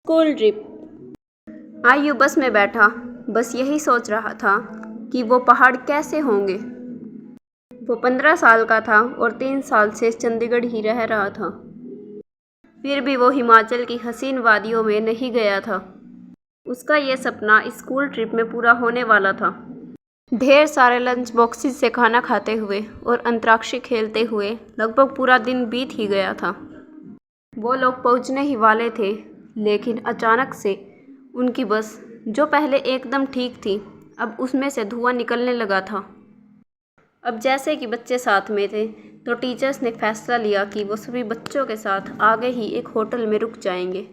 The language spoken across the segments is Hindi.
School trip. आयु बस में बैठा बस यही सोच रहा था कि वो पहाड़ कैसे होंगे। वो 15 साल का था और 3 साल से चंडीगढ़ ही रह रहा था। फिर भी वो हिमाचल की हसीन वादियों में नहीं गया था। उसका ये सपना स्कूल ट्रिप में पूरा होने वाला था। ढेर सारे लंच बॉक्सेस से खाना खाते हुए और अंतराक्षी खेलते हुए लगभग पूरा दिन बीत ही गया था। वो लोग पहुंचने ही वाले थे, लेकिन अचानक से उनकी बस, जो पहले एकदम ठीक थी, अब उसमें से धुआं निकलने लगा था। अब जैसे कि बच्चे साथ में थे, तो टीचर्स ने फैसला लिया कि वो सभी बच्चों के साथ आगे ही एक होटल में रुक जाएंगे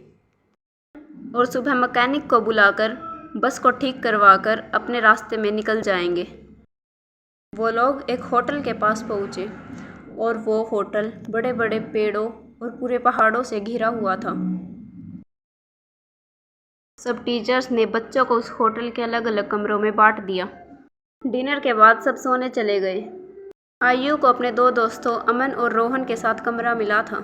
और सुबह मैकेनिक को बुलाकर बस को ठीक करवाकर अपने रास्ते में निकल जाएंगे। वो लोग एक होटल के पास पहुँचे और वो होटल बड़े बड़े पेड़ों और पूरे पहाड़ों से घिरा हुआ था। सब टीचर्स ने बच्चों को उस होटल के अलग अलग कमरों में बांट दिया। डिनर के बाद सब सोने चले गए। आयु को अपने 2 दोस्तों अमन और रोहन के साथ कमरा मिला था।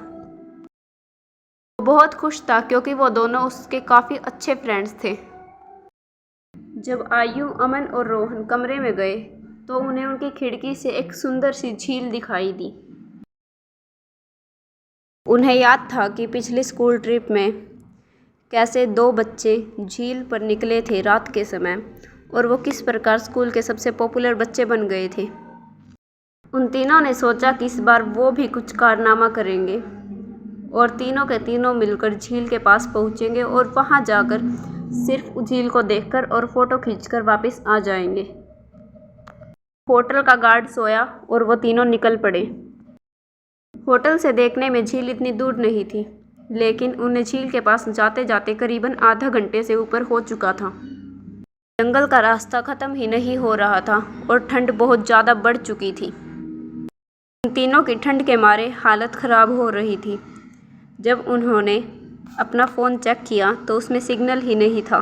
वो बहुत खुश था क्योंकि वो दोनों उसके काफ़ी अच्छे फ्रेंड्स थे। जब आयु, अमन और रोहन कमरे में गए तो उन्हें उनकी खिड़की से एक सुंदर सी झील दिखाई दी। उन्हें याद था कि पिछली स्कूल ट्रिप में कैसे 2 बच्चे झील पर निकले थे रात के समय और वो किस प्रकार स्कूल के सबसे पॉपुलर बच्चे बन गए थे। उन तीनों ने सोचा कि इस बार वो भी कुछ कारनामा करेंगे और तीनों के तीनों मिलकर झील के पास पहुंचेंगे और वहां जाकर सिर्फ झील को देखकर और फोटो खींचकर वापस आ जाएंगे। होटल का गार्ड सोया और वो तीनों निकल पड़े। होटल से देखने में झील इतनी दूर नहीं थी, लेकिन उन्हें झील के पास जाते जाते करीबन आधा घंटे से ऊपर हो चुका था। जंगल का रास्ता ख़त्म ही नहीं हो रहा था और ठंड बहुत ज़्यादा बढ़ चुकी थी। उन तीनों की ठंड के मारे हालत ख़राब हो रही थी। जब उन्होंने अपना फ़ोन चेक किया तो उसमें सिग्नल ही नहीं था।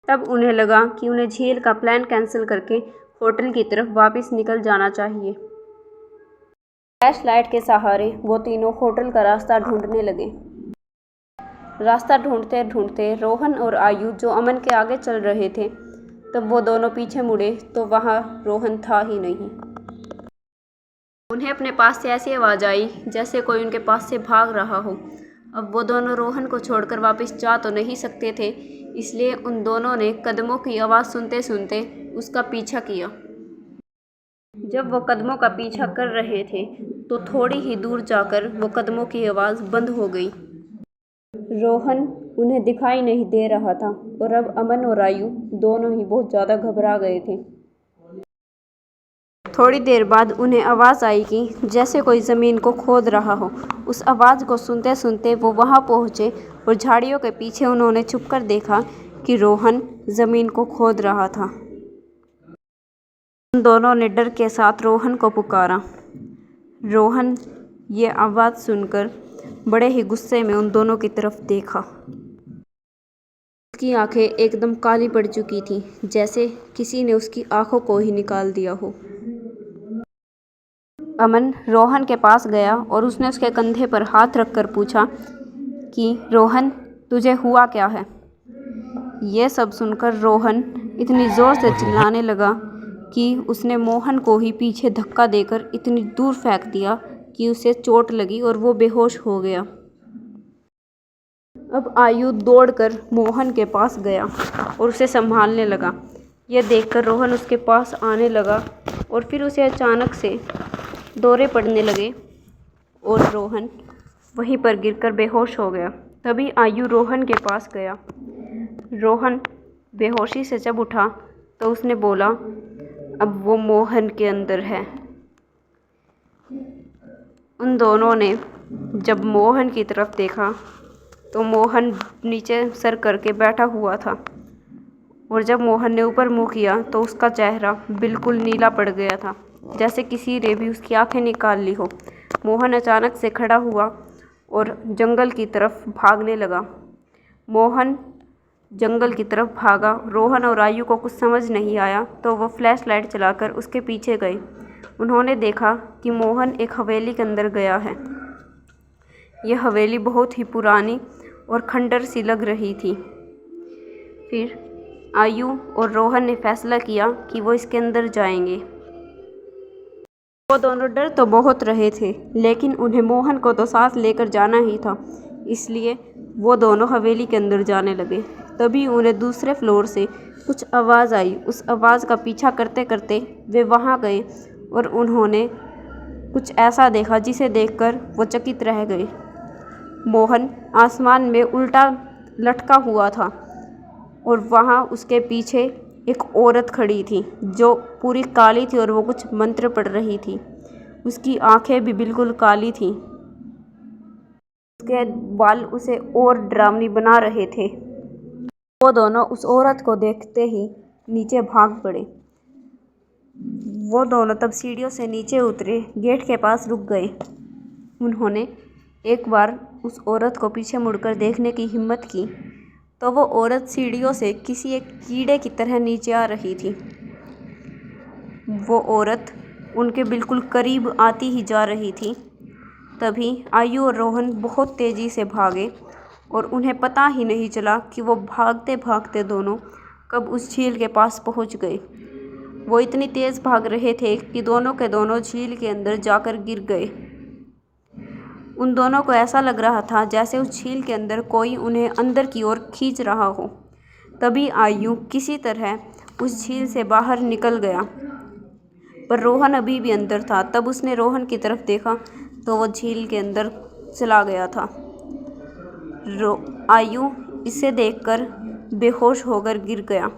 तब उन्हें लगा कि उन्हें झील का प्लान कैंसिल करके होटल की तरफ वापस निकल जाना चाहिए। फ्लैश लाइट के सहारे वो तीनों होटल का रास्ता ढूंढने लगे। रास्ता ढूंढते ढूंढते रोहन और आयु, जो अमन के आगे चल रहे थे, तब वो दोनों पीछे मुड़े तो वहाँ रोहन था ही नहीं। उन्हें अपने पास से ऐसी आवाज़ आई जैसे कोई उनके पास से भाग रहा हो। अब वो दोनों रोहन को छोड़कर वापस जा तो नहीं सकते थे, इसलिए उन दोनों ने कदमों की आवाज़ सुनते सुनते उसका पीछा किया। जब वो कदमों का पीछा कर रहे थे तो थोड़ी ही दूर जाकर वो कदमों की आवाज़ बंद हो गई। रोहन उन्हें दिखाई नहीं दे रहा था और अब अमन और आयु दोनों ही बहुत ज़्यादा घबरा गए थे। थोड़ी देर बाद उन्हें आवाज़ आई कि जैसे कोई ज़मीन को खोद रहा हो। उस आवाज़ को सुनते सुनते वो वहाँ पहुँचे और झाड़ियों के पीछे उन्होंने छुपकर देखा कि रोहन ज़मीन को खोद रहा था। उन दोनों ने डर के साथ रोहन को पुकारा। रोहन ये आवाज़ सुनकर बड़े ही गुस्से में उन दोनों की तरफ देखा। उसकी आंखें एकदम काली पड़ चुकी थीं, जैसे किसी ने उसकी आंखों को ही निकाल दिया हो। अमन रोहन के पास गया और उसने उसके कंधे पर हाथ रखकर पूछा कि रोहन, तुझे हुआ क्या है? ये सब सुनकर रोहन इतनी ज़ोर से चिल्लाने लगा कि उसने मोहन को ही पीछे धक्का देकर इतनी दूर फेंक दिया कि उसे चोट लगी और वो बेहोश हो गया। अब आयु दौड़कर मोहन के पास गया और उसे संभालने लगा। यह देखकर रोहन उसके पास आने लगा और फिर उसे अचानक से दौरे पड़ने लगे और रोहन वहीं पर गिरकर बेहोश हो गया। तभी आयु रोहन के पास गया। रोहन बेहोशी से जब उठा तो उसने बोला, अब वो मोहन के अंदर है। उन दोनों ने जब मोहन की तरफ देखा तो मोहन नीचे सर करके बैठा हुआ था और जब मोहन ने ऊपर मुँह किया तो उसका चेहरा बिल्कुल नीला पड़ गया था, जैसे किसी ने भी उसकी आंखें निकाल ली हो। मोहन अचानक से खड़ा हुआ और जंगल की तरफ भागने लगा। मोहन जंगल की तरफ भागा। रोहन और आयु को कुछ समझ नहीं आया तो वो फ्लैश लाइट चलाकर उसके पीछे गए। उन्होंने देखा कि मोहन एक हवेली के अंदर गया है। यह हवेली बहुत ही पुरानी और खंडर सी लग रही थी। फिर आयु और रोहन ने फैसला किया कि वो इसके अंदर जाएंगे। वो दोनों डर तो बहुत रहे थे, लेकिन उन्हें मोहन को तो साथ लेकर जाना ही था, इसलिए वो दोनों हवेली के अंदर जाने लगे। तभी उन्हें दूसरे फ्लोर से कुछ आवाज़ आई। उस आवाज़ का पीछा करते करते वे वहाँ गए और उन्होंने कुछ ऐसा देखा जिसे देखकर वो चकित रह गए। मोहन आसमान में उल्टा लटका हुआ था और वहाँ उसके पीछे एक औरत खड़ी थी जो पूरी काली थी और वो कुछ मंत्र पढ़ रही थी। उसकी आंखें भी बिल्कुल काली थीं। उसके बाल उसे और डरावनी बना रहे थे। वो दोनों उस औरत को देखते ही नीचे भाग पड़े। वो दोनों तब सीढ़ियों से नीचे उतरे, गेट के पास रुक गए। उन्होंने एक बार उस औरत को पीछे मुड़कर देखने की हिम्मत की तो वो औरत सीढ़ियों से किसी एक कीड़े की तरह नीचे आ रही थी। वो औरत उनके बिल्कुल करीब आती ही जा रही थी। तभी आयु और रोहन बहुत तेज़ी से भागे और उन्हें पता ही नहीं चला कि वो भागते भागते दोनों कब उस झील के पास पहुंच गए। वो इतनी तेज़ भाग रहे थे कि दोनों के दोनों झील के अंदर जाकर गिर गए। उन दोनों को ऐसा लग रहा था जैसे उस झील के अंदर कोई उन्हें अंदर की ओर खींच रहा हो। तभी आयु किसी तरह उस झील से बाहर निकल गया, पर रोहन अभी भी अंदर था। तब उसने रोहन की तरफ देखा तो वो झील के अंदर चला गया था। आयु इसे देखकर बेहोश होकर गिर गया।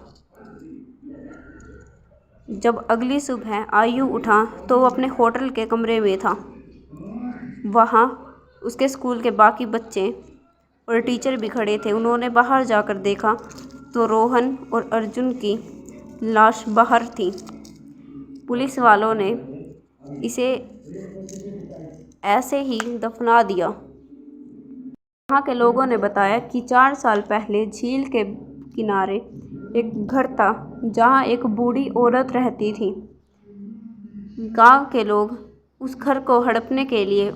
जब अगली सुबह आयु उठा तो वो अपने होटल के कमरे में था। वहाँ उसके स्कूल के बाकी बच्चे और टीचर भी खड़े थे। उन्होंने बाहर जाकर देखा तो रोहन और अर्जुन की लाश बाहर थी। पुलिस वालों ने इसे ऐसे ही दफना दिया। वहाँ के लोगों ने बताया कि 4 साल पहले झील के किनारे एक घर था जहाँ एक बूढ़ी औरत रहती थी। गांव के लोग उस घर को हड़पने के लिए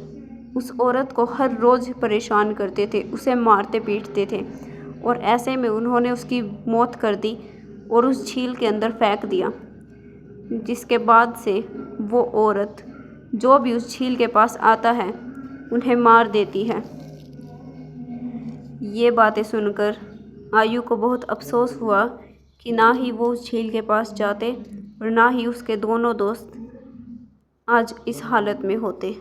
उस औरत को हर रोज़ परेशान करते थे, उसे मारते पीटते थे और ऐसे में उन्होंने उसकी मौत कर दी और उस झील के अंदर फेंक दिया। जिसके बाद से वो औरत जो भी उस झील के पास आता है उन्हें मार देती है। ये बातें सुनकर आयु को बहुत अफसोस हुआ कि ना ही वो उस झील के पास जाते और ना ही उसके दोनों दोस्त आज इस हालत में होते।